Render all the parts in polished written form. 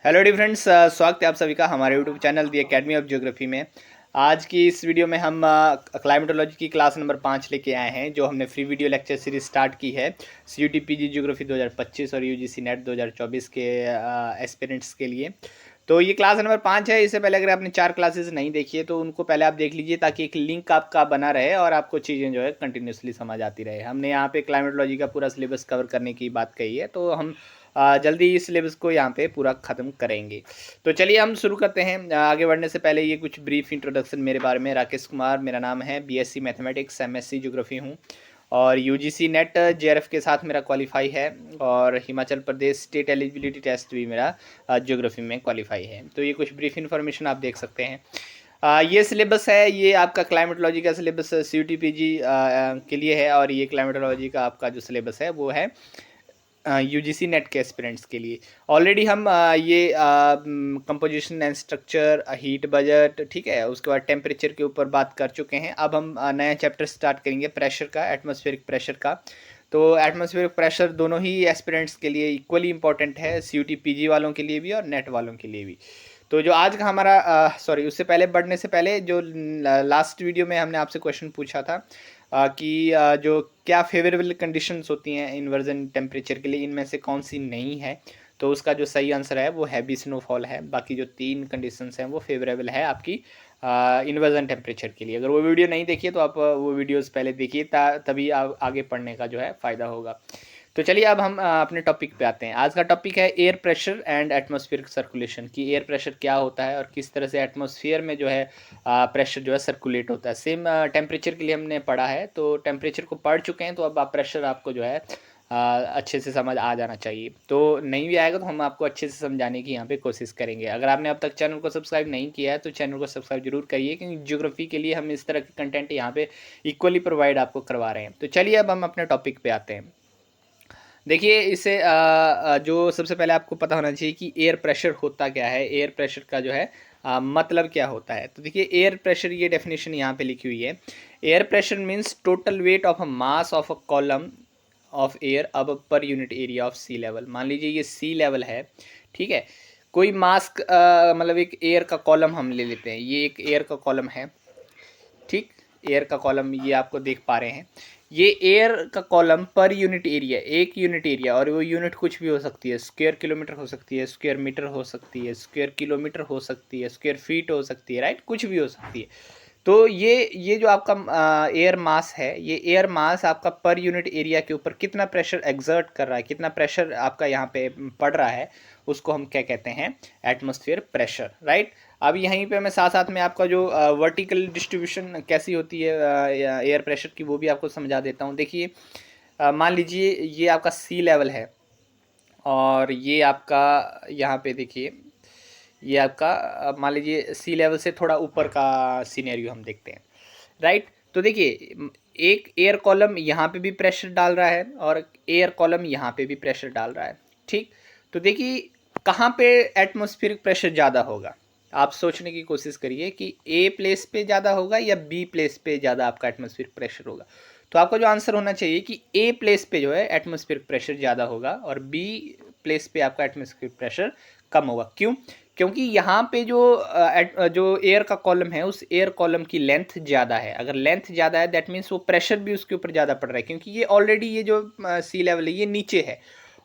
Hello D friends, स्वागत है आप सभी का हमारे YouTube channel the academy of geography में। आज की इस वीडियो में हम क्लाइमेटोलॉजी की क्लास नंबर 5 लेके आए हैं, जो हमने free video lecture series start की है CUT PG ज्योग्राफी 2025 और UGC नेट 2024 के एस्पिरेंट्स के लिए। तो ये क्लास नंबर 5 है। इससे पहले अगर आपने 4 क्लासेस नहीं देखी है तो उनको पहले आप देख लीजिए, ताकि एक लिंक आपका बना रहे और आपको चीज़ें जो है कंटिन्यूसली समझ आती रहे। हमने यहाँ पे क्लाइमेटोलॉजी का पूरा सिलेबस कवर करने की बात कही है, तो हम जल्दी इस सिलेबस को यहाँ पे पूरा ख़त्म करेंगे। तो चलिए हम शुरू करते हैं। आगे बढ़ने से पहले ये कुछ ब्रीफ इंट्रोडक्शन मेरे बारे में। राकेश कुमार मेरा नाम है, BSc मैथमेटिक्स MSc ज्योग्राफी हूँ और UGC नेट JRF के साथ मेरा क्वालिफाई है और Himachal Pradesh state eligibility test भी मेरा ज्योग्राफी में क्वालिफाई है। तो ये कुछ ब्रीफ इन्फॉर्मेशन आप देख सकते हैं। ये सिलेबस है, ये आपका क्लाइमेटोलॉजी का सिलेबस CUT PG के लिए है, और ये क्लाइमेटोलॉजी का आपका जो सिलेबस है वो है UGC नेट के एस्पिरेंट्स के लिए। ऑलरेडी हम ये composition and structure, heat budget, ठीक है, उसके बाद टेम्परेचर के ऊपर बात कर चुके हैं। अब हम नया चैप्टर स्टार्ट करेंगे प्रेशर का, एटमॉस्फेरिक प्रेशर का। तो एटमॉस्फेरिक प्रेशर दोनों ही एस्पिरेंट्स के लिए इक्वली इंपॉर्टेंट है, CUT PG वालों के लिए भी और नेट वालों के लिए भी। तो जो आज का हमारा उससे पहले बढ़ने से पहले जो लास्ट वीडियो में हमने आपसे क्वेश्चन पूछा था कि जो क्या फेवरेबल कंडीशंस होती हैं इन्वर्जन टेम्परेचर के लिए, इनमें से कौन सी नहीं है। तो उसका जो सही आंसर है वो हैवी स्नोफॉल है। बाकी जो 3 कंडीशंस हैं वो फेवरेबल है आपकी इन्वर्जन टेम्परेचर के लिए। अगर वो वीडियो नहीं देखिए तो आप वो वीडियोस पहले देखिए, तभी आगे पढ़ने का जो है फ़ायदा होगा। तो चलिए अब हम अपने टॉपिक पे आते हैं। आज का टॉपिक है air pressure and atmospheric circulation, की एयर प्रेशर क्या होता है और किस तरह से एटमॉस्फेयर में जो है प्रेशर जो है सर्कुलेट होता है। सेम टेम्परेचर के लिए हमने पढ़ा है, तो टेम्परेचर को पढ़ चुके हैं, तो अब आप प्रेशर आपको जो है अच्छे से समझ आ जाना चाहिए। तो नहीं भी आएगा तो हम आपको अच्छे से समझाने की यहाँ पे कोशिश करेंगे। अगर आपने अब तक चैनल को सब्सक्राइब नहीं किया है तो चैनल को सब्सक्राइब जरूर करिए, क्योंकि ज्योग्राफी के लिए हम इस तरह के कंटेंट यहाँ पे इक्वली प्रोवाइड आपको करवा रहे हैं। तो चलिए अब हम अपने टॉपिक पे आते हैं। देखिए, इसे जो सबसे पहले आपको पता होना चाहिए कि एयर प्रेशर होता क्या है, एयर प्रेशर का जो है मतलब क्या होता है। तो देखिए, एयर प्रेशर, ये डेफिनेशन यहाँ पे लिखी हुई है। Air pressure means total weight of a mass of a column of air अब per unit area of sea level. मान लीजिए ये सी लेवल है, ठीक है। कोई मास्क मतलब एक एयर का कॉलम हम ले लेते हैं, ये एक एयर का कॉलम है, ठीक। एयर का कॉलम ये आपको देख पा रहे हैं, ये एयर का कॉलम पर यूनिट एरिया, एक यूनिट एरिया, और वो यूनिट कुछ भी हो सकती है, स्क्वायर किलोमीटर हो सकती है, स्क्वायर मीटर हो सकती है, स्क्वायर किलोमीटर हो सकती है, स्क्वायर फीट हो सकती है, राइट, कुछ भी हो सकती है। तो ये जो आपका एयर मास है, ये एयर मास आपका पर यूनिट एरिया के ऊपर कितना प्रेशर एग्जर्ट कर रहा है, कितना प्रेशर आपका यहाँ पे पड़ रहा है, उसको हम क्या कहते हैं, एटमॉस्फेयर प्रेशर, राइट। अब यहीं पे मैं साथ साथ में आपका जो वर्टिकल डिस्ट्रीब्यूशन कैसी होती है एयर प्रेशर की, वो भी आपको समझा देता हूँ। देखिए, मान लीजिए ये आपका सी लेवल है और ये आपका यहाँ पे देखिए, ये आपका मान लीजिए सी लेवल से थोड़ा ऊपर का सीनेरियो हम देखते हैं, राइट। तो देखिए, एक एयर कॉलम यहाँ पे भी प्रेशर डाल रहा है और एयर कॉलम यहाँ पे भी प्रेशर डाल रहा है, ठीक। तो देखिए, कहाँ पे एटमॉस्फेरिक प्रेशर ज़्यादा होगा, आप सोचने की कोशिश करिए कि ए प्लेस पे ज़्यादा होगा या बी प्लेस पे ज़्यादा आपका एटमॉस्फेरिक प्रेशर होगा। तो आपका जो आंसर होना चाहिए कि ए प्लेस पे जो है एटमॉस्फेरिक प्रेशर ज़्यादा होगा और बी प्लेस पे आपका एटमॉस्फेरिक प्रेशर कम होगा। क्यों? क्योंकि यहाँ पे जो एयर का कॉलम है, उस एयर कॉलम की लेंथ ज़्यादा है। अगर लेंथ ज़्यादा है, दैट मीन्स वो प्रेशर भी उसके ऊपर ज़्यादा पड़ रहा है, क्योंकि ये ऑलरेडी ये जो सी लेवल है ये नीचे है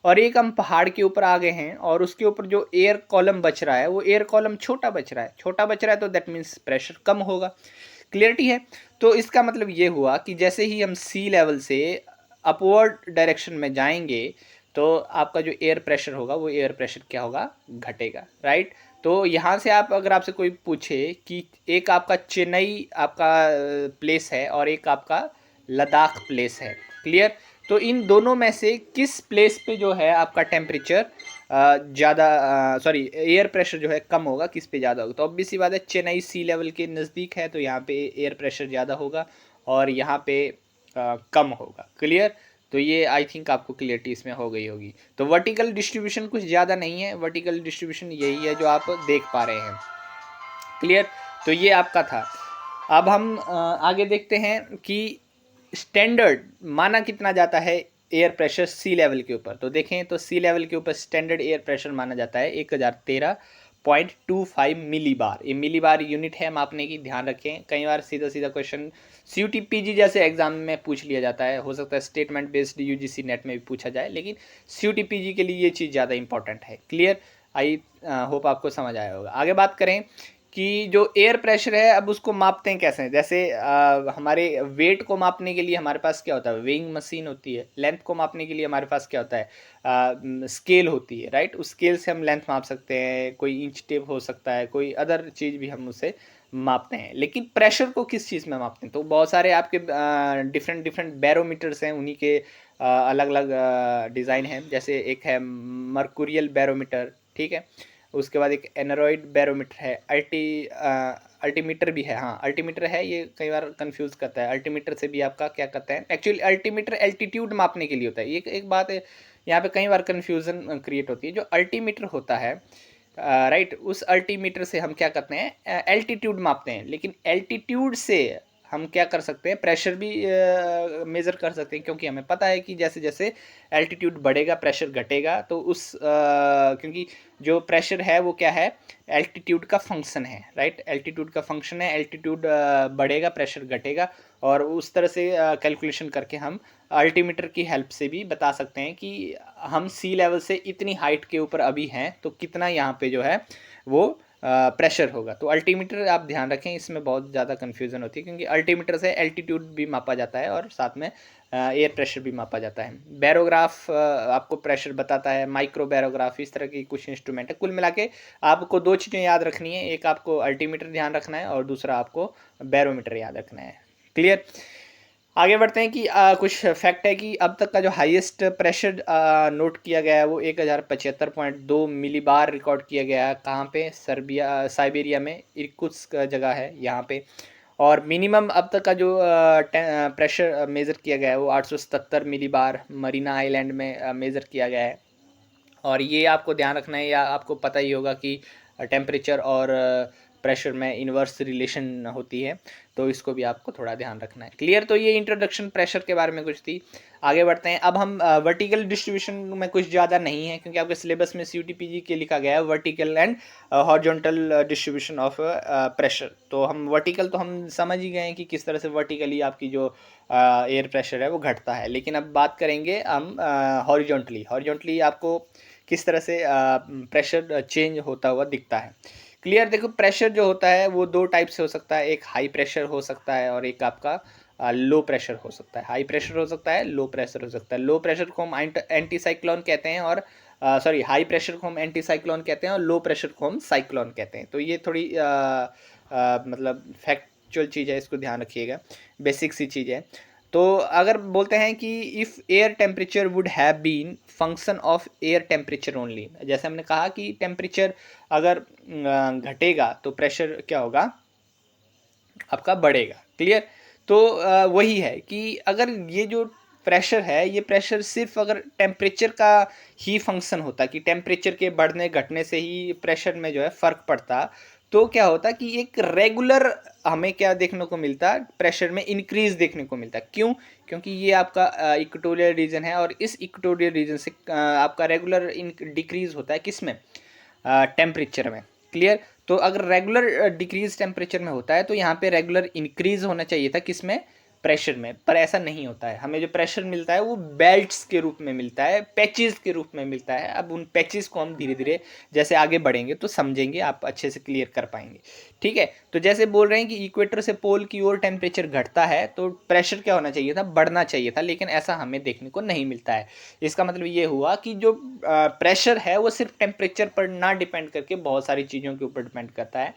और एक हम पहाड़ के ऊपर आ गए हैं, और उसके ऊपर जो एयर कॉलम बच रहा है वो एयर कॉलम छोटा बच रहा है, छोटा बच रहा है, तो दैट मीन्स प्रेशर कम होगा। क्लियरिटी है। तो इसका मतलब ये हुआ कि जैसे ही हम सी लेवल से अपवर्ड डायरेक्शन में जाएंगे, तो आपका जो एयर प्रेशर होगा वो एयर प्रेशर क्या होगा, घटेगा, राइट। तो यहाँ से आप, अगर आपसे कोई पूछे कि एक आपका चेन्नई आपका प्लेस है और एक आपका लद्दाख प्लेस है, क्लियर, तो इन दोनों में से किस प्लेस पे जो है आपका टेम्परेचर ज़्यादा, सॉरी, एयर प्रेशर जो है कम होगा, किस पे ज़्यादा होगा। तो ऑब्वियस सी बात है, चेन्नई सी लेवल के नज़दीक है तो यहाँ पे एयर प्रेशर ज़्यादा होगा और यहाँ पे कम होगा, क्लियर। तो ये आई थिंक आपको क्लियरिटी इसमें हो गई होगी। तो वर्टिकल डिस्ट्रीब्यूशन कुछ ज़्यादा नहीं है, वर्टिकल डिस्ट्रीब्यूशन यही है जो आप देख पा रहे हैं, क्लियर। तो ये आपका था। अब हम आगे देखते हैं कि स्टैंडर्ड माना कितना जाता है एयर प्रेशर सी लेवल के ऊपर। तो देखें तो सी लेवल के ऊपर स्टैंडर्ड एयर प्रेशर माना जाता है 1013.25 मिली बार। ये मिली बार यूनिट है मापने की, ध्यान रखें। कई बार सीधा सीधा क्वेश्चन CUT-PG जैसे एग्जाम में पूछ लिया जाता है, हो सकता है स्टेटमेंट बेस्ड UGC नेट में भी पूछा जाए, लेकिन CUT-PG के लिए ये चीज़ ज़्यादा इंपॉर्टेंट है। क्लियर? आई होप आपको समझ आया होगा। आगे बात करें कि जो एयर प्रेशर है अब उसको मापते हैं कैसे। जैसे हमारे वेट को मापने के लिए हमारे पास क्या होता है, वेइंग मशीन होती है। लेंथ को मापने के लिए हमारे पास क्या होता है, स्केल होती है, राइट। उस स्केल से हम लेंथ माप सकते हैं, कोई इंच टेप हो सकता है, कोई अदर चीज़ भी हम उसे मापते हैं। लेकिन प्रेशर को किस चीज़ में मापते हैं, तो बहुत सारे आपके डिफरेंट डिफरेंट बैरोमीटर्स हैं, उन्हीं के अलग अलग डिज़ाइन हैं। जैसे एक है मर्कुरियल बैरोमीटर, ठीक है। उसके बाद एक एनरॉइड बैरोमीटर है, अल्टीमीटर भी है। हाँ, अल्टीमीटर है, ये कई बार कंफ्यूज करता है। अल्टीमीटर से भी आपका क्या करता है, एक्चुअली अल्टीमीटर एल्टीट्यूड मापने के लिए होता है। ये एक बात है यहाँ पे कई बार कन्फ्यूज़न क्रिएट होती है। जो अल्टीमीटर होता है, राइट, उस अल्टीमीटर से हम क्या करते हैं, एल्टीट्यूड मापते हैं। लेकिन एल्टीट्यूड से हम क्या कर सकते हैं, प्रेशर भी मेज़र कर सकते हैं, क्योंकि हमें पता है कि जैसे जैसे एल्टीट्यूड बढ़ेगा प्रेशर घटेगा। तो उस क्योंकि जो प्रेशर है वो क्या है, एल्टीट्यूड का फंक्शन है, राइट। एल्टीट्यूड का फंक्शन है, एल्टीट्यूड बढ़ेगा प्रेशर घटेगा, और उस तरह से कैलकुलेशन करके हम अल्टीमीटर की हेल्प से भी बता सकते हैं कि हम सी लेवल से इतनी हाइट के ऊपर अभी हैं, तो कितना यहाँ पे जो है वो प्रेशर होगा। तो अल्टीमीटर आप ध्यान रखें, इसमें बहुत ज़्यादा कन्फ्यूज़न होती है, क्योंकि अल्टीमीटर से एल्टीट्यूड भी मापा जाता है और साथ में एयर प्रेशर भी मापा जाता है। बैरोग्राफ आपको प्रेशर बताता है, माइक्रो बैरोग्राफ, इस तरह की कुछ इंस्ट्रूमेंट है। कुल मिला के आपको दो चीज़ें याद रखनी है, एक आपको अल्टीमीटर ध्यान रखना है और दूसरा आपको बैरोमीटर याद रखना है। क्लियर? आगे बढ़ते हैं कि कुछ फैक्ट है कि अब तक का जो हाईएस्ट प्रेशर नोट किया गया है वो 1075.2 मिली बार रिकॉर्ड किया गया है। कहाँ पे, साइबेरिया में इर्कुत्स्क जगह है यहाँ पे। और मिनिमम अब तक का जो प्रेशर मेज़र किया गया है वो 877 मिली बार मरीना आइलैंड में मेज़र किया गया है। और ये आपको ध्यान रखना है, या आपको पता ही होगा कि टेम्परेचर और प्रेशर में इन्वर्स रिलेशन होती है, तो इसको भी आपको थोड़ा ध्यान रखना है। क्लियर? तो ये इंट्रोडक्शन प्रेशर के बारे में कुछ थी। आगे बढ़ते हैं। अब हम वर्टिकल डिस्ट्रीब्यूशन में कुछ ज़्यादा नहीं है, क्योंकि आपके सिलेबस में CUT-PG के लिखा गया है vertical and horizontal distribution of pressure. तो हम वर्टिकल तो हम समझ ही गए हैं कि किस तरह से वर्टिकली आपकी जो एयर प्रेशर है वो घटता है। लेकिन अब बात करेंगे हम हॉरिजॉन्टली आपको किस तरह से प्रेशर चेंज होता हुआ दिखता है। क्लियर? देखो, प्रेशर जो होता है वो दो टाइप से हो सकता है, एक हाई प्रेशर हो सकता है और एक आपका लो प्रेशर हो सकता है। हाई प्रेशर हो सकता है, लो प्रेशर हो सकता है। लो प्रेशर को हम एंटी साइक्लोन कहते हैं, और सॉरी, हाई प्रेशर को हम एंटी साइक्लोन कहते हैं और लो प्रेशर को हम साइक्लोन कहते हैं। तो ये थोड़ी मतलब फैक्चुअल चीज़ है, इसको ध्यान रखिएगा, बेसिक सी चीज़ है। तो अगर बोलते हैं कि if air temperature would have been function of air temperature only, जैसे हमने कहा कि टेम्परेचर अगर घटेगा तो प्रेशर क्या होगा, आपका बढ़ेगा। क्लियर? तो वही है कि अगर ये जो प्रेशर है, ये प्रेशर सिर्फ अगर टेम्परेचर का ही फंक्शन होता, कि टेम्परेचर के बढ़ने घटने से ही प्रेशर में जो है फ़र्क पड़ता, तो क्या होता कि एक रेगुलर हमें क्या देखने को मिलता, प्रेशर में इंक्रीज देखने को मिलता। क्यों? क्योंकि ये आपका इक्वेटोरियल रीजन है, और इस इक्वेटोरियल रीजन से आपका रेगुलर डिक्रीज होता है किस में, टेम्परेचर में। क्लियर? तो अगर रेगुलर डिक्रीज टेम्परेचर में होता है तो यहाँ पे रेगुलर इंक्रीज होना चाहिए था किस में, प्रेशर में। पर ऐसा नहीं होता है, हमें जो प्रेशर मिलता है वो बेल्ट्स के रूप में मिलता है, पैचेस के रूप में मिलता है। अब उन पैचेस को हम धीरे धीरे जैसे आगे बढ़ेंगे तो समझेंगे, आप अच्छे से क्लियर कर पाएंगे। ठीक है? तो जैसे बोल रहे हैं कि इक्वेटर से पोल की ओर टेम्परेचर घटता है तो प्रेशर क्या होना चाहिए था, बढ़ना चाहिए था, लेकिन ऐसा हमें देखने को नहीं मिलता है। इसका मतलब ये हुआ कि जो प्रेशर है वो सिर्फ टेम्परेचर पर ना डिपेंड करके बहुत सारी चीज़ों के ऊपर डिपेंड करता है।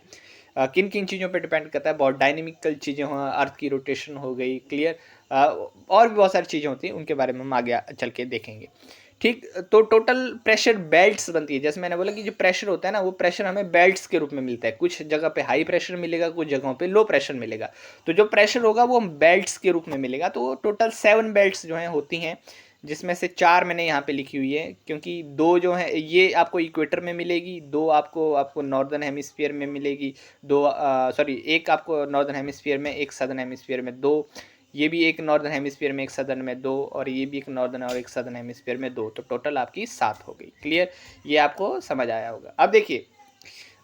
किन किन चीज़ों पर डिपेंड करता है, बहुत डायनेमिकल चीज़ें हो, अर्थ की रोटेशन हो गई। क्लियर? और भी बहुत सारी चीज़ें होती हैं, उनके बारे में हम आगे चल के देखेंगे। ठीक? तो टोटल प्रेशर बेल्ट्स बनती है। जैसे मैंने बोला कि जो प्रेशर होता है ना, वो प्रेशर हमें बेल्ट्स के रूप में मिलता है। कुछ जगह पे हाई प्रेशर मिलेगा, कुछ जगहों पे लो प्रेशर मिलेगा। तो जो प्रेशर होगा वो बेल्ट्स के रूप में मिलेगा। तो टोटल 7 बेल्ट्स जो हैं होती हैं, जिसमें से 4 मैंने यहाँ पे लिखी हुई है, क्योंकि 2 जो है ये आपको इक्वेटर में मिलेगी, 2 आपको नॉर्दर्न हेमिस्फीयर में मिलेगी, 2 सॉरी, एक आपको नॉर्दर्न हेमिस्फीयर में, एक सदर्न हेमिस्फीयर में, 2 ये भी एक नॉर्दर्न हेमिस्फीयर में, एक सदर्न में 2, और ये भी एक नॉर्दर्न और एक सदर्न हेमिस्फीयर में 2, तो टोटल आपकी 7 हो गई। क्लियर, ये आपको समझ आया होगा। अब देखिए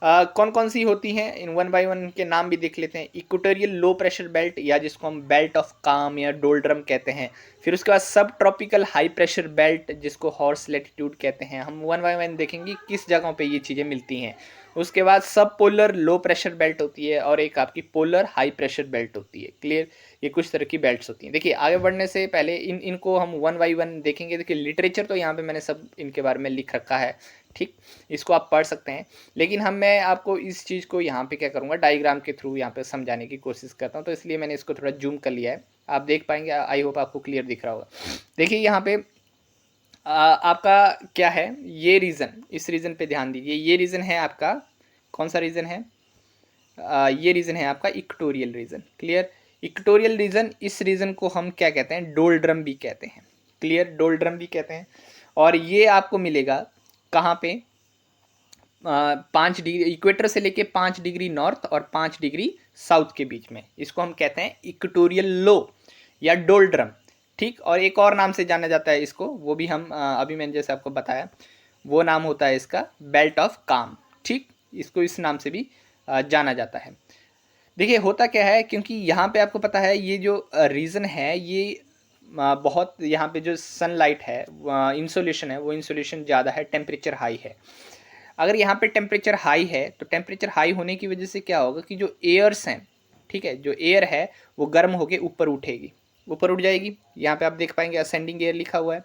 कौन कौन सी होती हैं, इन वन बाय वन के नाम भी देख लेते हैं। इक्वेटोरियल लो प्रेशर बेल्ट, या जिसको हम बेल्ट ऑफ काम या डोल्ड्रम कहते हैं। फिर उसके बाद सब ट्रॉपिकल हाई प्रेशर बेल्ट, जिसको हॉर्स लैटिट्यूड कहते हैं। हम वन बाय वन देखेंगे किस जगहों पे ये चीज़ें मिलती हैं। उसके बाद सब पोलर लो प्रेशर बेल्ट होती है, और एक आपकी पोलर हाई प्रेशर बेल्ट होती है। क्लियर, ये कुछ तरह की बेल्ट्स होती हैं। देखिए आगे बढ़ने से पहले इनको हम वन बाय वन देखेंगे। देखिए लिटरेचर तो यहाँ पे मैंने सब इनके बारे में लिख रखा है, ठीक, इसको आप पढ़ सकते हैं। लेकिन मैं आपको इस चीज़ को यहाँ पे क्या करूँगा, डायग्राम के थ्रू यहाँ पे समझाने की कोशिश करता हूँ, तो इसलिए मैंने इसको थोड़ा जूम कर लिया है। आप देख पाएंगे, आई होप आपको क्लियर दिख रहा होगा। देखिए यहाँ पे आपका क्या है, ये रीज़न, इस रीज़न पे ध्यान दीजिए। ये रीज़न है आपका, कौन सा रीज़न है, ये रीज़न है आपका equatorial region. Clear, equatorial region, इस रीजन को हम क्या कहते हैं, डोल्ड्रम भी कहते हैं। क्लियर, डोल्ड्रम भी कहते हैं। और ये आपको मिलेगा कहाँ पे, 5 डिग्री इक्वेटर से लेके 5 डिग्री नॉर्थ और 5 डिग्री साउथ के बीच में। इसको हम कहते हैं इक्वेटोरियल लो या डोल्ड्रम, ठीक। और एक और नाम से जाना जाता है इसको, वो भी हम अभी मैंने जैसे आपको बताया, वो नाम होता है इसका बेल्ट ऑफ काम, ठीक। इसको इस नाम से भी जाना जाता है। देखिए होता क्या है, क्योंकि यहाँ पे आपको पता है ये जो रीज़न है, ये बहुत यहाँ पे जो सनलाइट है, इंसोलेशन है, वो इंसोलेशन ज़्यादा है, टेम्परेचर हाई है। अगर यहाँ पे टेम्परेचर हाई है, तो टेम्परेचर हाई होने की वजह से क्या होगा कि जो एयर्स हैं, ठीक है, जो एयर है वो गर्म होके ऊपर उठेगी, ऊपर उठ जाएगी। यहाँ पे आप देख पाएंगे असेंडिंग एयर लिखा हुआ है,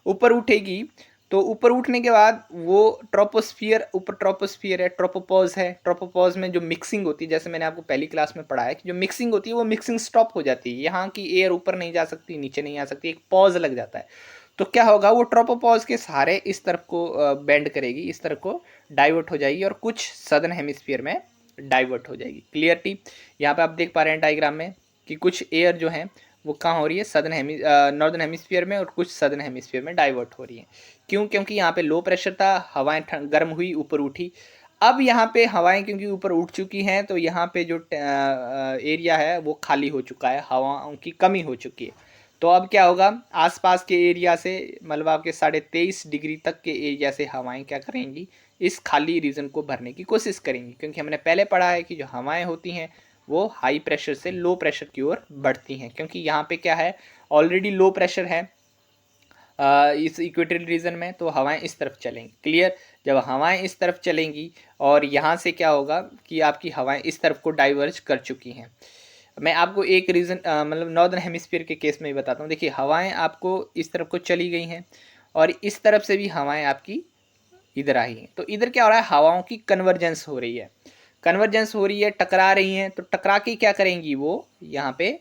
ऊपर उठेगी। तो ऊपर उठने के बाद वो ट्रोपोस्फियर, ऊपर ट्रोपोस्फियर है, ट्रोपोपॉज है। ट्रोपोपॉज में जो मिक्सिंग होती है, जैसे मैंने आपको पहली क्लास में पढ़ाया कि जो मिक्सिंग होती है वो मिक्सिंग स्टॉप हो जाती है। यहाँ की एयर ऊपर नहीं जा सकती, नीचे नहीं आ सकती, एक पॉज लग जाता है। तो क्या होगा, वो ट्रोपोपॉज के सहारे इस तरफ को बेंड करेगी, इस तरफ को डाइवर्ट हो जाएगी, और कुछ सदर्न हेमिस्फीयर में डाइवर्ट हो जाएगी। क्लियरिटी, यहाँ पे आप देख पा रहे हैं डायग्राम में कि कुछ एयर जो है वो कहाँ हो रही है, नॉर्दर्न हेमिस्फीयर में, और कुछ सदर्न हेमिस्फीयर में डाइवर्ट हो रही है। क्यों, क्योंकि यहाँ पे लो प्रेशर था, हवाएं गर्म हुई, ऊपर उठी। अब यहाँ पे हवाएं क्योंकि ऊपर उठ चुकी हैं, तो यहाँ पे जो एरिया है वो खाली हो चुका है, हवाओं की कमी हो चुकी है। तो अब क्या होगा, आसपास के एरिया से, मतलब आपके 23.5 डिग्री तक के एरिया से हवाएं क्या करेंगी, इस खाली रीजन को भरने की कोशिश करेंगी। क्योंकि हमने पहले पढ़ा है कि जो हवाएं होती हैं वो हाई प्रेशर से लो प्रेशर की ओर बढ़ती हैं, क्योंकि यहाँ पे क्या है, ऑलरेडी लो प्रेशर है इस इक्वेटोरियल रीजन में, तो हवाएं इस तरफ चलेंगी। क्लियर, जब हवाएं इस तरफ चलेंगी और यहाँ से क्या होगा कि आपकी हवाएं इस तरफ को डाइवर्ज कर चुकी हैं। मैं आपको एक रीज़न मतलब नॉर्दर्न हेमिस्फीयर के केस में ही बताता हूँ। देखिए हवाएं आपको इस तरफ को चली गई हैं, और इस तरफ से भी हवाएं आपकी इधर आई हैं। तो इधर क्या हो रहा है, हवाओं की कन्वर्जेंस हो रही है, कन्वर्जेंस हो रही है, टकरा रही हैं। तो टकरा के क्या करेंगी, वो यहाँ पे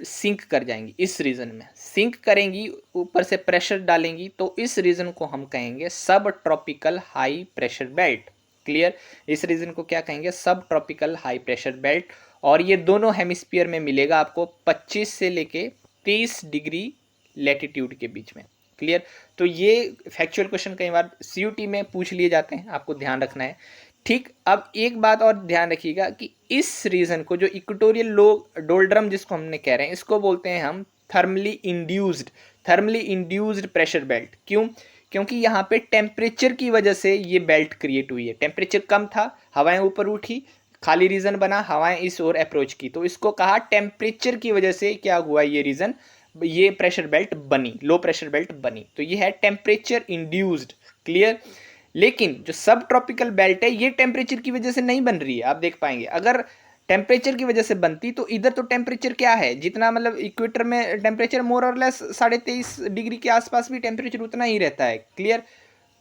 सिंक कर जाएंगी, इस रीजन में सिंक करेंगी, ऊपर से प्रेशर डालेंगी। तो इस रीजन को हम कहेंगे सब tropical high pressure belt. Clear, इस रीजन को क्या कहेंगे, सब ट्रॉपिकल हाई प्रेशर बेल्ट। और ये दोनों हेमिस्फीयर में मिलेगा आपको 25 से लेके 30 डिग्री लैटिट्यूड के बीच में। क्लियर, तो ये फैक्चुअल क्वेश्चन कई बार सीयूटी में पूछ लिए जाते हैं, आपको ध्यान रखना है। ठीक, अब एक बात और ध्यान रखिएगा कि इस रीजन को, जो इक्वेटोरियल डोल्ड्रम जिसको हमने कह रहे हैं, इसको बोलते हैं हम थर्मली इंड्यूस्ड प्रेशर बेल्ट। क्यों, क्योंकि यहाँ पे टेम्परेचर की वजह से ये बेल्ट क्रिएट हुई है। टेम्परेचर कम था, हवाएं ऊपर उठी, खाली रीजन बना, हवाएं इस ओर अप्रोच की, तो इसको कहा टेम्परेचर की वजह से क्या हुआ, ये रीजन, ये प्रेशर बेल्ट बनी, लो प्रेशर बेल्ट बनी। तो ये है टेम्परेचर इंड्यूस्ड। क्लियर, लेकिन जो सब ट्रॉपिकल बेल्ट है ये टेम्परेचर की वजह से नहीं बन रही है। आप देख पाएंगे अगर टेम्परेचर की वजह से बनती तो इधर तो टेम्परेचर क्या है, जितना मतलब इक्वेटर में टेम्परेचर मोर और लेस 23.5 डिग्री के आसपास भी टेम्परेचर उतना ही रहता है। क्लियर,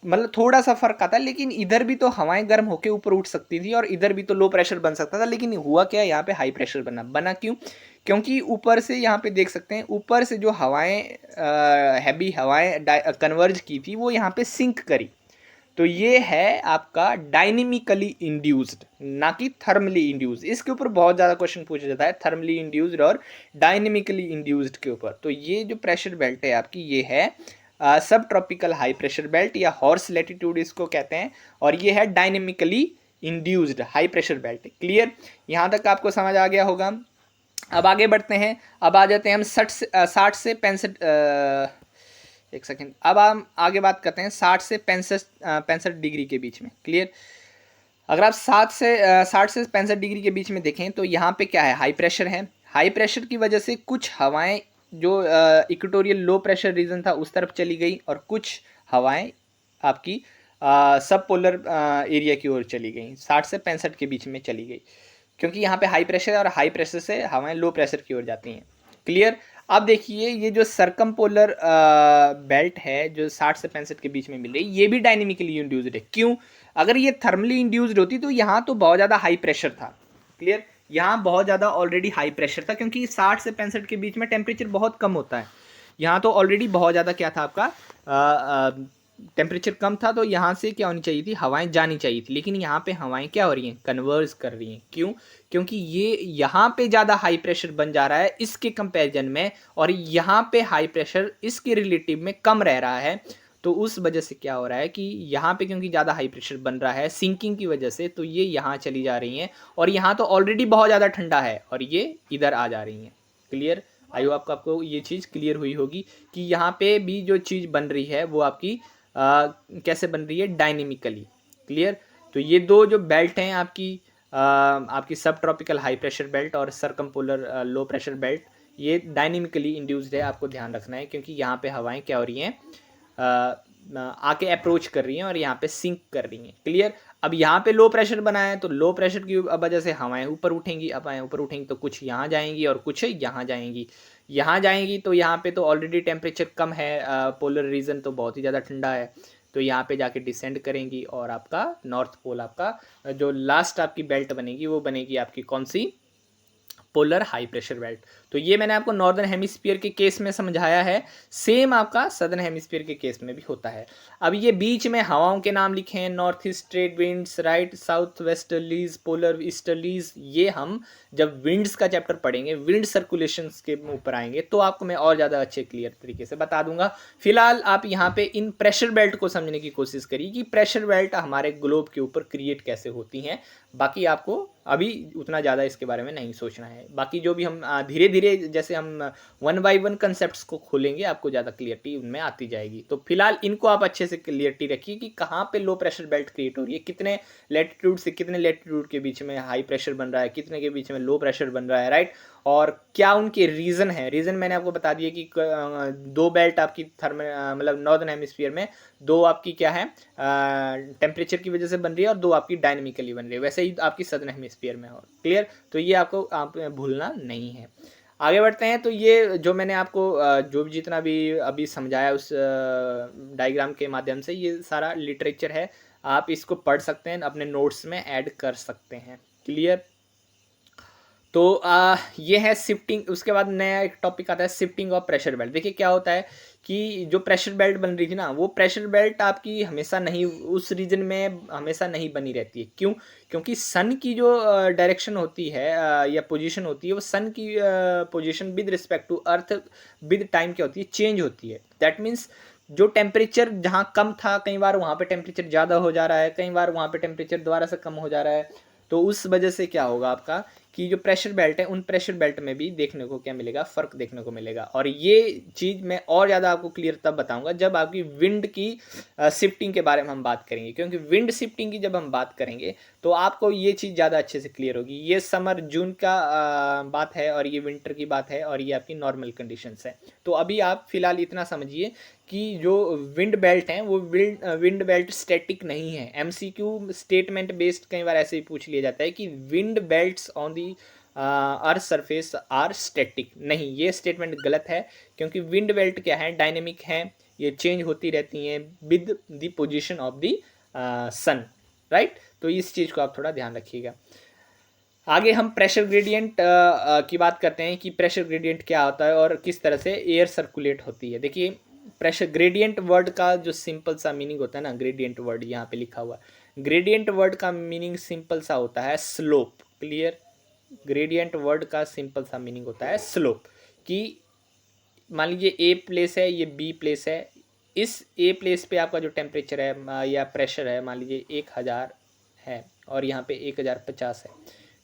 मतलब थोड़ा सा फर्क आता है, लेकिन इधर भी तो हवाएं गर्म होकर ऊपर उठ सकती थी और इधर भी तो लो प्रेशर बन सकता था। लेकिन हुआ क्या, यहाँ पे हाई प्रेशर बना क्यों, क्योंकि ऊपर से यहाँ पे देख सकते हैं, ऊपर से जो हवाएं हैवी हवाएं कन्वर्ज की थी वो यहाँ पे सिंक करी। तो ये है आपका डायनेमिकली इंड्यूस्ड, ना कि थर्मली इंड्यूस्ड। इसके ऊपर बहुत ज़्यादा क्वेश्चन पूछा जाता है, थर्मली इंड्यूस्ड और डायनेमिकली इंड्यूस्ड के ऊपर। तो ये जो प्रेशर बेल्ट है आपकी, ये है सब ट्रॉपिकल हाई प्रेशर बेल्ट या हॉर्स लैटिट्यूड इसको कहते हैं, और ये है dynamically induced high pressure belt. Clear, यहाँ तक आपको समझ आ गया होगा। अब आगे बढ़ते हैं, अब आ जाते हैं हम 60 से 65, एक सेकेंड, अब हम आगे बात करते हैं 60 से 65 डिग्री के बीच में। क्लियर? अगर आप 60 से 65 डिग्री के बीच में देखें तो यहाँ पे क्या है, हाई प्रेशर है। हाई प्रेशर की वजह से कुछ हवाएं जो इक्वेटोरियल लो प्रेशर रीजन था उस तरफ चली गई, और कुछ हवाएं आपकी सब पोलर एरिया की ओर चली गई, 60 से 65 के बीच में चली गई, क्योंकि यहाँ पे हाई प्रेशर है और हाई प्रेशर से हवाएं लो प्रेशर की ओर जाती हैं। क्लियर? अब देखिए ये जो सरकमपोलर बेल्ट है जो 60 से 65 के बीच में मिल रही है, ये भी डायनेमिकली इंड्यूस्ड है। क्यों? अगर ये थर्मली इंड्यूस्ड होती तो यहाँ तो बहुत ज़्यादा हाई प्रेशर था। क्लियर? यहाँ बहुत ज़्यादा ऑलरेडी हाई प्रेशर था, क्योंकि 60 से 65 के बीच में टेम्परेचर बहुत कम होता है। यहाँ तो ऑलरेडी बहुत ज़्यादा क्या था आपका टेम्परेचर कम था, तो यहाँ से क्या होनी चाहिए थी, हवाएं जानी चाहिए थी। लेकिन यहाँ पे हवाएं क्या हो रही हैं, कन्वर्ज कर रही हैं। क्यों? क्योंकि ये यहाँ पे ज़्यादा हाई प्रेशर बन जा रहा है इसके कंपैरिजन में, और यहाँ पे हाई प्रेशर इसके रिलेटिव में कम रह रहा है। तो उस वजह से क्या हो रहा है कि यहाँ पे क्योंकि ज़्यादा हाई प्रेशर बन रहा है सिंकिंग की वजह से, तो ये यहाँ चली जा रही हैं, और यहाँ तो ऑलरेडी बहुत ज़्यादा ठंडा है और ये इधर आ जा रही हैं। क्लियर? आई होप आपको ये चीज़ क्लियर हुई होगी कि यहाँ पे भी जो चीज़ बन रही है वो आपकी कैसे बन रही है, डायनेमिकली। क्लियर? तो ये दो जो बेल्ट हैं आपकी सब ट्रॉपिकल हाई प्रेशर बेल्ट और सरकमपोलर लो प्रेशर बेल्ट, ये डायनेमिकली इंड्यूस्ड है, आपको ध्यान रखना है, क्योंकि यहाँ पे हवाएं क्या हो रही हैं, आके अप्रोच कर रही हैं और यहाँ पे सिंक कर रही हैं। क्लियर? अब यहाँ पे लो प्रेशर बना है, तो लो प्रेशर की वजह से हवाएं ऊपर उठेंगी, अब हवाएं ऊपर उठेंगी तो कुछ यहाँ जाएंगी और कुछ यहाँ जाएंगी। यहाँ जाएंगी तो यहाँ पे तो ऑलरेडी टेम्परेचर कम है, पोलर रीजन तो बहुत ही ज़्यादा ठंडा है, तो यहाँ पे जाके डिसेंड करेंगी, और आपका नॉर्थ पोल, आपका जो लास्ट आपकी बेल्ट बनेगी वो बनेगी आपकी कौन सी, पोलर हाई प्रेशर बेल्ट। तो ये मैंने आपको नॉर्दर्न हेमिस्फीयर के केस में समझाया है, सेम आपका सदर्न हेमिस्फीयर के केस में भी होता है। अब ये बीच में हवाओं के नाम लिखे हैं, north east trade winds, right, south westerlies, polar easterlies. ये हम जब विंड्स का चैप्टर पढ़ेंगे, विंड सर्कुलेशंस के ऊपर आएंगे, तो आपको मैं और ज़्यादा अच्छे क्लियर तरीके से बता दूंगा। फिलहाल आप यहाँ पे इन प्रेशर बेल्ट को समझने की कोशिश करिए कि प्रेशर बेल्ट हमारे ग्लोब के ऊपर क्रिएट कैसे होती हैं। बाकी आपको अभी उतना ज़्यादा इसके बारे में नहीं सोचना है। बाकी जो भी हम धीरे धीरे जैसे हम 1 बाय 1 कंसेप्ट्स को खोलेंगे, आपको ज़्यादा क्लियरिटी उनमें आती जाएगी। तो फिलहाल इनको आप अच्छे से क्लियरिटी रखिए कि कहाँ पे लो प्रेशर बेल्ट क्रिएट हो रही है, कितने लेटीट्यूड से कितने लेटीट्यूड के बीच में हाई प्रेशर बन रहा है, कितने के बीच में लो प्रेशर बन रहा है, राइट, और क्या उनके रीज़न है। रीज़न मैंने आपको बता दिया कि दो बेल्ट आपकी मतलब नॉर्दर्न हेमिस्फीयर में दो आपकी क्या है, टेम्परेचर की वजह से बन रही है, और दो आपकी डायनेमिकली बन रही है, वैसे ही आपकी सदर्न हेमिस्फीयर में हो। क्लियर? तो ये आपको आप भूलना नहीं है। आगे बढ़ते हैं। तो ये जो मैंने आपको जो भी जितना भी अभी समझाया उस डायग्राम के माध्यम से, ये सारा लिटरेचर है, आप इसको पढ़ सकते हैं, अपने नोट्स में ऐड कर सकते हैं। क्लियर? तो ये है शिफ्टिंग। उसके बाद नया एक टॉपिक आता है शिफ्टिंग ऑफ प्रेशर बेल्ट। देखिए क्या होता है कि जो प्रेशर बेल्ट बन रही थी ना, वो प्रेशर बेल्ट आपकी हमेशा नहीं, उस रीजन में हमेशा नहीं बनी रहती है। क्यों? क्योंकि सन की जो डायरेक्शन होती है या पोजीशन होती है, वो सन की position with respect to earth with time क्या होती है, चेंज होती है। दैट मीन्स जो टेम्परेचर जहाँ कम था, कई बार वहाँ पे टेम्परेचर ज़्यादा हो जा रहा है, कई बार वहाँ पे टेम्परेचर दोबारा से कम हो जा रहा है। तो उस वजह से क्या होगा आपका कि जो प्रेशर बेल्ट है, उन प्रेशर बेल्ट में भी देखने को क्या मिलेगा, फ़र्क देखने को मिलेगा। और ये चीज़ मैं और ज़्यादा आपको क्लियर तब बताऊंगा जब आपकी विंड की शिफ्टिंग के बारे में हम बात करेंगे, क्योंकि विंड शिफ्टिंग की जब हम बात करेंगे तो आपको ये चीज़ ज़्यादा अच्छे से क्लियर होगी। ये समर जून का बात है, और ये विंटर की बात है, और ये आपकी नॉर्मल कंडीशंस है। तो अभी आप फिलहाल इतना समझिए कि जो विंड बेल्ट हैं वो विंड बेल्ट स्टैटिक नहीं है। एमसीक्यू स्टेटमेंट बेस्ड कई बार ऐसे ही पूछ लिया जाता है कि wind belts on the earth surface are static. नहीं, ये स्टेटमेंट गलत है, क्योंकि विंड बेल्ट क्या है, डायनेमिक है, ये चेंज होती रहती हैं with the position of the sun, right. तो इस चीज़ को आप थोड़ा ध्यान रखिएगा। आगे हम प्रेशर ग्रेडियंट की बात करते हैं कि प्रेशर ग्रेडियंट क्या होता है और किस तरह से एयर सर्कुलेट होती है। देखिए प्रेशर ग्रेडियंट वर्ड का जो सिंपल सा मीनिंग होता है ना, ग्रेडियंट वर्ड यहाँ पे लिखा हुआ है, ग्रेडियंट वर्ड का मीनिंग सिंपल सा होता है स्लोप। क्लियर? ग्रेडियंट वर्ड का सिंपल सा मीनिंग होता है स्लोप। कि मान लीजिए ए प्लेस है, ये बी प्लेस है, इस ए प्लेस पे आपका जो टेम्परेचर है या प्रेशर है मान लीजिए 1000 है, और यहाँ पे 1050 है,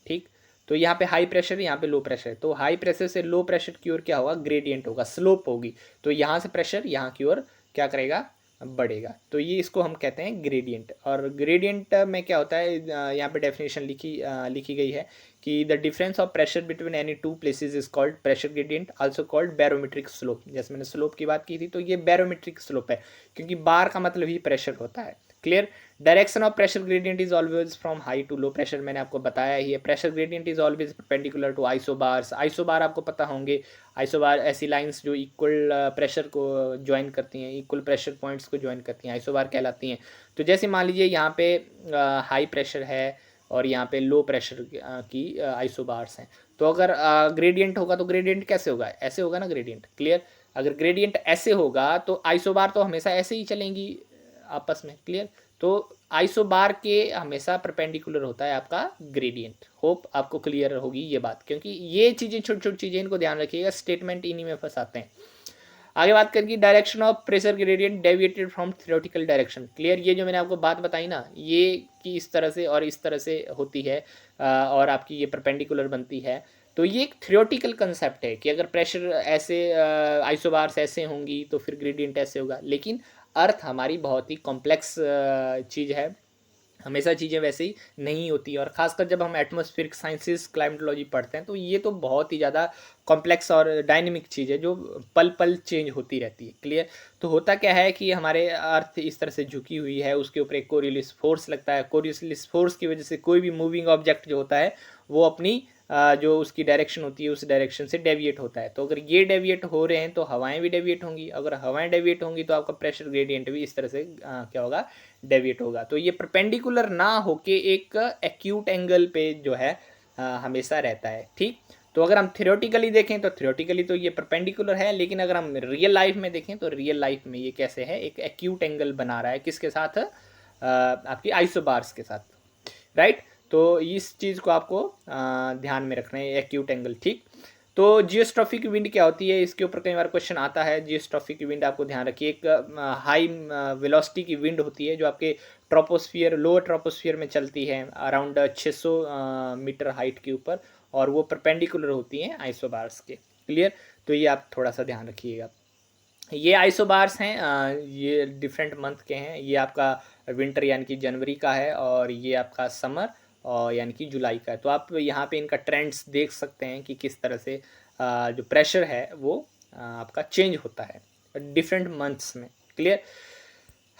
ठीक। तो यहाँ पे हाई प्रेशर, यहाँ पे लो प्रेशर, तो हाई प्रेशर से लो प्रेशर की ओर क्या होगा, ग्रेडियंट होगा, स्लोप होगी। तो यहाँ से प्रेशर यहाँ की ओर क्या करेगा, बढ़ेगा। तो ये इसको हम कहते हैं ग्रेडियंट। और ग्रेडियंट में क्या होता है, यहाँ पे डेफिनेशन लिखी गई है कि the difference of pressure between any two places is called pressure gradient, also called barometric slope. जैसे मैंने स्लोप की बात की थी, तो ये बैरोमीट्रिक स्लोप है, क्योंकि बार का मतलब ही प्रेशर होता है। Clear. Direction of pressure gradient is always from high to low pressure, मैंने आपको बताया ही है। Pressure gradient is always perpendicular to isobars. Isobar आपको पता होंगे, आइसोबार ऐसी लाइंस जो इक्वल प्रेशर को ज्वाइन करती हैं, इक्वल प्रेशर पॉइंट्स को ज्वाइन करती हैं, आइसोबार कहलाती हैं। तो जैसे मान लीजिए यहाँ पे हाई प्रेशर है और यहाँ पे लो प्रेशर की आइसोबार्स हैं, तो अगर ग्रेडियंट होगा तो ग्रेडियंट कैसे होगा, ऐसे होगा ना ग्रेडियंट। क्लियर। अगर ग्रेडियंट ऐसे होगा तो आइसोबार तो हमेशा ऐसे ही चलेंगी आपस में। क्लियर। तो आइसोबार के हमेशा परपेंडिकुलर होता है आपका ग्रेडियंट। होप आपको क्लियर होगी ये बात, क्योंकि ये चीज़ें छोटी छोटी चीज़ें, इनको ध्यान रखिएगा, स्टेटमेंट इन्हीं में फंसाते हैं। आगे बात करेंगे direction of pressure gradient deviated from theoretical direction. Clear. ये जो मैंने आपको बात बताई ना, ये कि इस तरह से और इस तरह से होती है और आपकी ये परपेंडिकुलर बनती है, तो ये एक थ्योरेटिकल कंसेप्ट है कि अगर प्रेशर ऐसे आइसोबार्स ऐसे होंगी तो फिर ग्रेडियंट ऐसे होगा। लेकिन अर्थ हमारी बहुत ही कॉम्प्लेक्स चीज़ है, हमेशा चीज़ें वैसे ही नहीं होती। और ख़ासकर जब हम एटमॉस्फेरिक साइंसेस क्लाइमेटोलॉजी पढ़ते हैं, तो ये तो बहुत ही ज़्यादा कॉम्प्लेक्स और डायनेमिक चीज़ है, जो पल पल चेंज होती रहती है। क्लियर। तो होता क्या है कि हमारे अर्थ इस तरह से झुकी हुई है, उसके ऊपर एक कोरियोलिस फोर्स लगता है। कोरियोलिस फोर्स की वजह से कोई भी मूविंग ऑब्जेक्ट जो होता है वो अपनी जो उसकी डायरेक्शन होती है उस डायरेक्शन से डेविएट होता है। तो अगर ये डेविएट हो रहे हैं तो हवाएं भी डेविएट होंगी, अगर हवाएं डेविएट होंगी तो आपका प्रेशर ग्रेडियंट भी इस तरह से क्या होगा, डेविएट होगा। तो ये परपेंडिकुलर ना होके एक एक्यूट एंगल पे जो है हमेशा रहता है। ठीक। तो अगर हम थ्योरेटिकली देखें तो थ्योरेटिकली तो ये परपेंडिकुलर है, लेकिन अगर हम रियल लाइफ में देखें तो रियल लाइफ में ये कैसे है, एक एक्यूट एंगल बना रहा है, किसके साथ, आपकी आइसोबार्स के साथ। राइट। तो इस चीज़ को आपको ध्यान में रखना है, एक्यूट एंगल। ठीक। तो जियोस्ट्रॉफिक विंड क्या होती है, इसके ऊपर कई बार क्वेश्चन आता है। जियोस्ट्रॉफिक विंड आपको ध्यान रखिए, एक हाई वेलोसिटी की विंड होती है जो आपके ट्रोपोस्फियर, लोअर ट्रोपोस्फियर में चलती है अराउंड 600 मीटर हाइट के ऊपर, और वो परपेंडिकुलर होती हैं आइसोबार्स के। क्लियर। तो ये आप थोड़ा सा ध्यान रखिएगा। ये आइसोबार्स हैं, ये डिफरेंट मंथ के हैं। ये आपका विंटर यानी कि जनवरी का है, और ये आपका समर और यानी कि जुलाई का है। तो आप यहाँ पे इनका ट्रेंड्स देख सकते हैं कि किस तरह से जो प्रेशर है वो आपका चेंज होता है डिफरेंट मंथ्स में। क्लियर।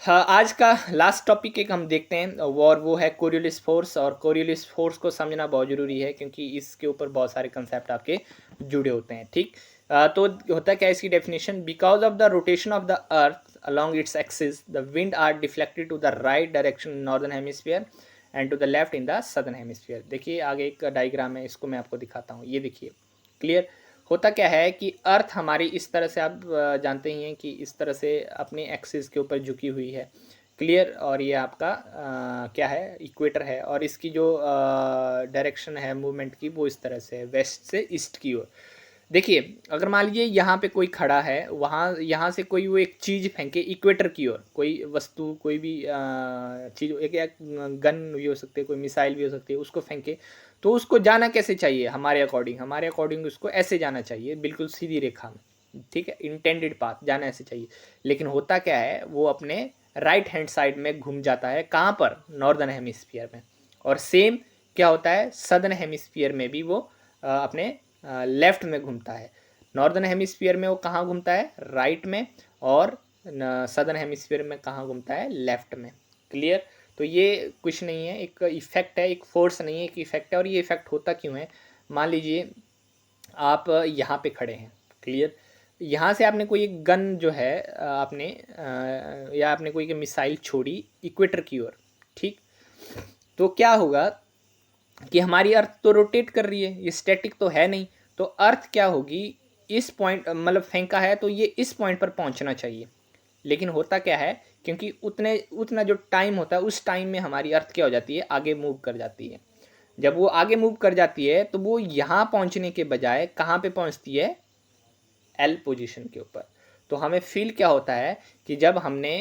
हाँ, आज का लास्ट टॉपिक एक हम देखते हैं, और वो है कोरियोलिस फोर्स। और कोरियोलिस फोर्स को समझना बहुत ज़रूरी है, क्योंकि इसके ऊपर बहुत सारे कंसेप्ट आपके जुड़े होते हैं। ठीक। तो होता क्या है इसकी definition, because of the rotation of the earth along its axis the wind are deflected to the right direction in northern hemisphere and to the left in the southern hemisphere। देखिए आगे एक डायग्राम है, इसको मैं आपको दिखाता हूँ, ये देखिए। क्लियर। होता क्या है कि अर्थ हमारी इस तरह से, आप जानते ही हैं कि इस तरह से अपने एक्सिस के ऊपर झुकी हुई है। क्लियर। और ये आपका क्या है, इक्वेटर है, और इसकी जो डायरेक्शन है मूवमेंट की वो इस तरह से है, वेस्ट से ईस्ट की ओर। देखिए अगर मान लीजिए यहाँ पे कोई खड़ा है, वहाँ यहाँ से कोई वो एक चीज़ फेंके इक्वेटर की ओर, कोई वस्तु, कोई भी चीज़, एक गन भी हो सकती है, कोई मिसाइल भी हो सकती है, उसको फेंके, तो उसको जाना कैसे चाहिए, हमारे अकॉर्डिंग उसको ऐसे जाना चाहिए, बिल्कुल सीधी रेखा में। ठीक है, इंटेंडेड पाथ जाना ऐसे चाहिए। लेकिन होता क्या है, वो अपने राइट हैंड साइड में घूम जाता है, कहाँ पर, नॉर्दर्न हेमिस्फीयर में। और सेम क्या होता है, सदर्न हेमिस्फीयर में भी वो अपने लेफ्ट में घूमता है। नॉर्दर्न हेमिस्फीयर में वो कहाँ घूमता है, राइट में, और सदर्न हेमिस्फीयर में कहाँ घूमता है, लेफ्ट में। क्लियर। तो ये कुछ नहीं है, एक इफेक्ट है, एक फोर्स नहीं है, एक इफेक्ट है। और ये इफेक्ट होता क्यों है, मान लीजिए आप यहाँ पे खड़े हैं। क्लियर। यहाँ से आपने कोई एक गन जो है आपने या आपने कोई मिसाइल छोड़ी इक्वेटर की ओर। ठीक। तो क्या होगा कि हमारी अर्थ तो रोटेट कर रही है, ये स्टैटिक तो है नहीं। तो अर्थ क्या होगी, इस पॉइंट, मतलब फेंका है तो ये इस पॉइंट पर पहुंचना चाहिए। लेकिन होता क्या है, क्योंकि उतना जो टाइम होता है, उस टाइम में हमारी अर्थ क्या हो जाती है, आगे मूव कर जाती है। जब वो आगे मूव कर जाती है तो वो यहाँ पहुँचने के बजाय कहाँ पे पहुँचती है, एल पोजीशन के ऊपर। तो हमें फील क्या होता है कि जब हमने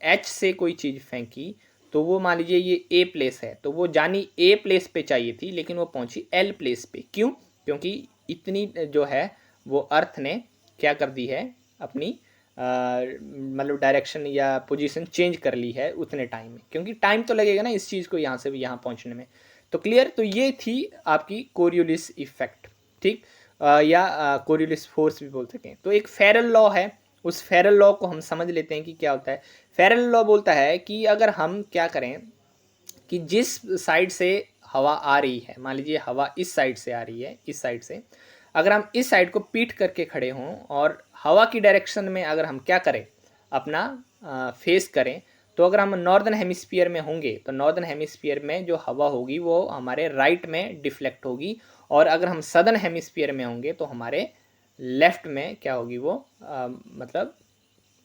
एच से कोई चीज़ फेंकी तो वो मान लीजिए ये ए प्लेस है, तो वो जानी ए प्लेस पे चाहिए थी लेकिन वो पहुंची एल प्लेस पे। क्यों? क्योंकि इतनी जो है वो अर्थ ने क्या कर दी है, अपनी मतलब डायरेक्शन या पोजीशन चेंज कर ली है उतने टाइम में, क्योंकि टाइम तो लगेगा ना इस चीज़ को यहाँ से यहाँ पहुँचने में। तो क्लियर, तो ये थी आपकी कोरियोलिस इफेक्ट, ठीक, या कोरियोलिस फोर्स भी बोल सकें। तो एक फेरल लॉ है, उस फेरल लॉ को हम समझ लेते हैं कि क्या होता है। फेरल लॉ बोलता है कि अगर हम क्या करें कि जिस साइड से हवा आ रही है, मान लीजिए हवा इस साइड से आ रही है, इस साइड से, अगर हम इस साइड को पीठ करके खड़े हों और हवा की डायरेक्शन में अगर हम क्या करें, अपना फेस करें, तो अगर हम नॉर्दर्न हेमिस्फीयर में होंगे तो नॉर्दर्न हेमिस्फीयर में जो हवा होगी वो हमारे राइट में डिफ्लेक्ट होगी, और अगर हम सदर्न हेमिस्फीयर में होंगे तो हमारे लेफ्ट में क्या होगी, वो मतलब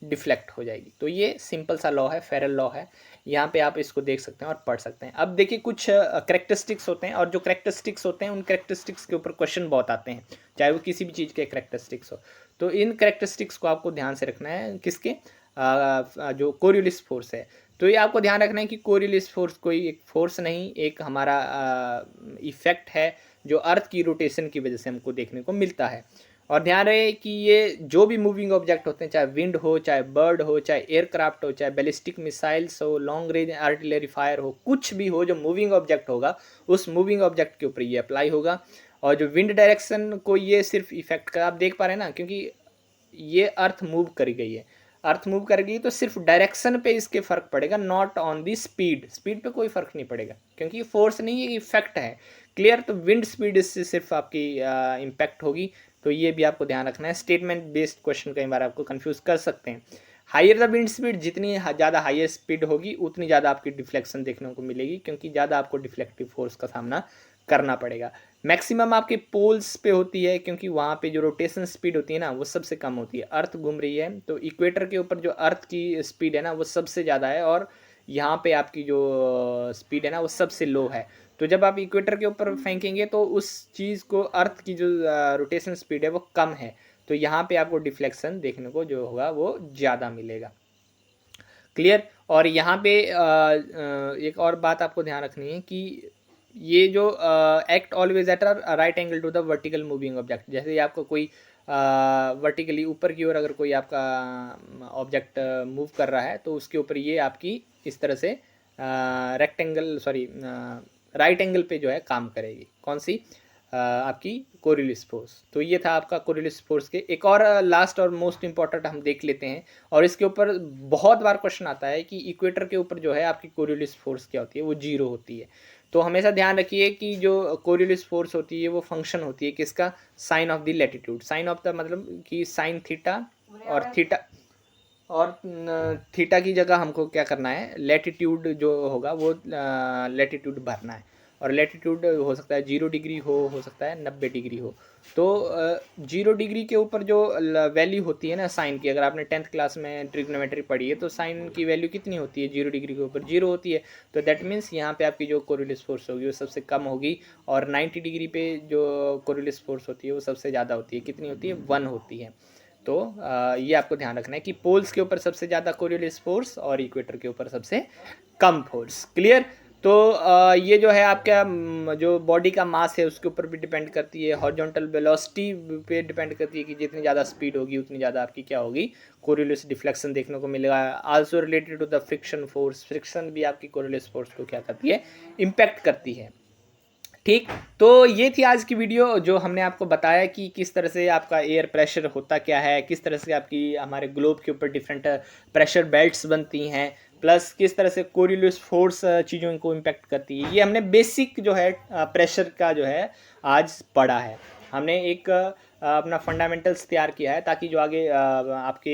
डिफ्लेक्ट हो जाएगी। तो ये सिंपल सा लॉ है, फेरल लॉ है। यहाँ पे आप इसको देख सकते हैं और पढ़ सकते हैं। अब देखिए कुछ करेक्टरिस्टिक्स होते हैं, और जो करेक्टरिस्टिक्स होते हैं उन करेक्टरिस्टिक्स के ऊपर क्वेश्चन बहुत आते हैं, चाहे वो किसी भी चीज़ के करेक्टरिस्टिक्स हो। तो इन करेक्टरिस्टिक्स को आपको ध्यान से रखना है, किसके, जो कोरियोलिस फोर्स है। तो ये आपको ध्यान रखना है कि कोरियोलिस फोर्स कोई एक फोर्स नहीं, एक हमारा इफेक्ट है जो अर्थ की रोटेशन की वजह से हमको देखने को मिलता है। और ध्यान रहे कि ये जो भी मूविंग ऑब्जेक्ट होते हैं, चाहे विंड हो, चाहे बर्ड हो, चाहे एयरक्राफ्ट हो, चाहे बैलिस्टिक मिसाइल्स हो, लॉन्ग रेंज आर्टिलरी फायर हो, कुछ भी हो जो मूविंग ऑब्जेक्ट होगा, उस मूविंग ऑब्जेक्ट के ऊपर ये अप्लाई होगा। और जो विंड डायरेक्शन को ये सिर्फ इफेक्ट कर, आप देख पा रहे हैं ना, क्योंकि ये अर्थ मूव कर गई है, अर्थ मूव कर गई तो सिर्फ डायरेक्शन पे इसके फर्क पड़ेगा, not on the speed. Speed पे कोई फर्क नहीं पड़ेगा क्योंकि ये फोर्स नहीं है, इफेक्ट है। क्लियर, तो विंड स्पीड इससे सिर्फ आपकी इम्पैक्ट होगी। तो ये भी आपको ध्यान रखना है। स्टेटमेंट बेस्ड क्वेश्चन कई बार आपको कंफ्यूज कर सकते हैं। हाइयर द विंड स्पीड, जितनी ज़्यादा हाइयर स्पीड होगी उतनी ज़्यादा आपकी डिफ्लेक्शन देखने को मिलेगी, क्योंकि ज़्यादा आपको डिफ्लेक्टिव फोर्स का सामना करना पड़ेगा। मैक्सिमम आपके पोल्स पे होती है, क्योंकि वहाँ पे जो रोटेशन स्पीड होती है ना वो सबसे कम होती है। अर्थ घूम रही है तो इक्वेटर के ऊपर जो अर्थ की स्पीड है ना वो सबसे ज़्यादा है, और यहाँ पे आपकी जो स्पीड है ना वो सबसे लो है। तो जब आप इक्वेटर के ऊपर फेंकेंगे तो उस चीज़ को, अर्थ की जो रोटेशन स्पीड है वो कम है, तो यहाँ पे आपको डिफ्लेक्शन देखने को जो होगा वो ज़्यादा मिलेगा। क्लियर। और यहाँ पे एक और बात आपको ध्यान रखनी है कि ये जो act always at right angle to the vertical moving object, जैसे आपको कोई वर्टिकली ऊपर की ओर अगर कोई आपका ऑब्जेक्ट मूव कर रहा है तो उसके ऊपर ये आपकी इस तरह से रेक्टेंगल सॉरी राइट एंगल पे जो है काम करेगी। कौन सी? आपकी कोरियोलिस फोर्स। तो ये था आपका कोरियोलिस फोर्स के। एक और लास्ट और मोस्ट इंपॉर्टेंट हम देख लेते हैं, और इसके ऊपर बहुत बार क्वेश्चन आता है कि इक्वेटर के ऊपर जो है आपकी कोरियोलिस फोर्स क्या होती है, वो 0 होती है। तो हमेशा ध्यान रखिए कि जो कोरियोलिस फोर्स होती है वो फंक्शन होती है किसका? Sine of the latitude. Sine of the मतलब कि साइन थीटा, और थीटा की जगह हमको क्या करना है, लैटिट्यूड जो होगा वो लैटिट्यूड भरना है। और लैटिट्यूड हो सकता है 0 डिग्री हो सकता है 90 डिग्री हो। तो 0 डिग्री के ऊपर जो वैल्यू होती है ना साइन की, अगर आपने 10th क्लास में ट्रिग्नोमेट्री पढ़ी है तो साइन की वैल्यू कितनी होती है? 0 डिग्री के ऊपर 0 होती है। तो दैट मीन्स यहाँ पे आपकी जो कोरियोलिस फोर्स होगी वो सबसे कम होगी, और 90 डिग्री पे जो कोरियोलिस फोर्स होती है वो सबसे ज़्यादा होती है। कितनी होती है? 1 होती है। तो ये आपको ध्यान रखना है कि पोल्स के ऊपर सबसे ज़्यादा कोरियोलिस फोर्स और इक्वेटर के ऊपर सबसे कम फोर्स। क्लियर। तो ये जो है आपका जो बॉडी का मास है उसके ऊपर भी डिपेंड करती है, हॉरिजॉन्टल वेलोसिटी पे डिपेंड करती है कि जितनी ज़्यादा स्पीड होगी उतनी ज़्यादा आपकी क्या होगी, कोरियोलिस डिफ्लेक्शन देखने को मिलेगा। Also related to the friction force, friction भी आपकी कोरियोलिस फोर्स को क्या करती है? इम्पैक्ट करती है। ठीक, तो ये थी आज की वीडियो जो हमने आपको बताया कि किस तरह से आपका एयर प्रेशर होता क्या है, किस तरह से आपकी हमारे ग्लोब के ऊपर डिफरेंट प्रेशर बेल्ट्स बनती हैं, प्लस किस तरह से कोरियोलिस फोर्स चीज़ों को इम्पेक्ट करती है। ये हमने बेसिक जो है प्रेशर का जो है आज पढ़ा है। हमने एक अपना फंडामेंटल्स तैयार किया है ताकि जो आगे आपके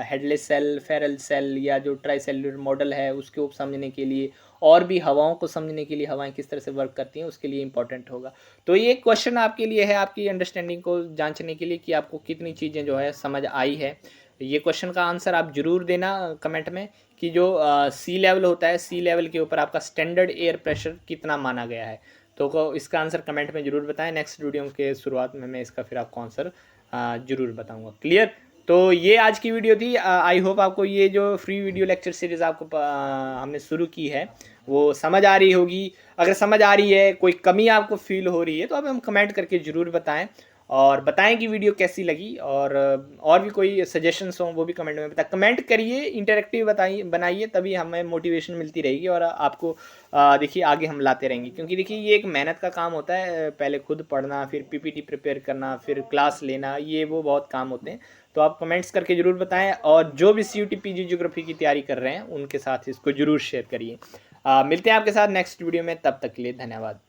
हेडलेस सेल, फेरल सेल या जो ट्राइसेलुलर मॉडल है उसके ऊपर समझने के लिए, और भी हवाओं को समझने के लिए, हवाएं किस तरह से वर्क करती हैं उसके लिए इंपॉर्टेंट होगा। तो ये क्वेश्चन आपके लिए है, आपकी अंडरस्टैंडिंग को जांचने के लिए कि आपको कितनी चीज़ें जो है समझ आई है। ये क्वेश्चन का आंसर आप जरूर देना कमेंट में कि जो सी लेवल होता है, सी लेवल के ऊपर आपका स्टैंडर्ड एयर प्रेशर कितना माना गया है। तो इसका आंसर कमेंट में ज़रूर बताएं। नेक्स्ट वीडियो के शुरुआत में मैं इसका फिर आपको आंसर ज़रूर बताऊंगा। क्लियर। तो ये आज की वीडियो थी। आई होप आपको ये जो फ्री वीडियो लेक्चर सीरीज़ आपको हमने शुरू की है वो समझ आ रही होगी। अगर समझ आ रही है, कोई कमी आपको फील हो रही है, तो आप हम कमेंट करके ज़रूर बताएं और बताएं कि वीडियो कैसी लगी। और भी कोई सजेशंस हों वो भी कमेंट में बताएं। कमेंट करिए, इंटरेक्टिव बताइए, बनाइए, तभी हमें मोटिवेशन मिलती रहेगी और आपको देखिए आगे हम लाते रहेंगे। क्योंकि देखिए ये एक मेहनत का काम होता है, पहले खुद पढ़ना, फिर पीपीटी प्रिपेयर करना, फिर क्लास लेना, ये वो बहुत काम होते हैं। तो आप कमेंट्स करके ज़रूर बताएं और जो भी CUT PG ज्योग्राफी की तैयारी कर रहे हैं उनके साथ इसको ज़रूर शेयर करिए। मिलते हैं आपके साथ नेक्स्ट वीडियो में, तब तक के लिए धन्यवाद।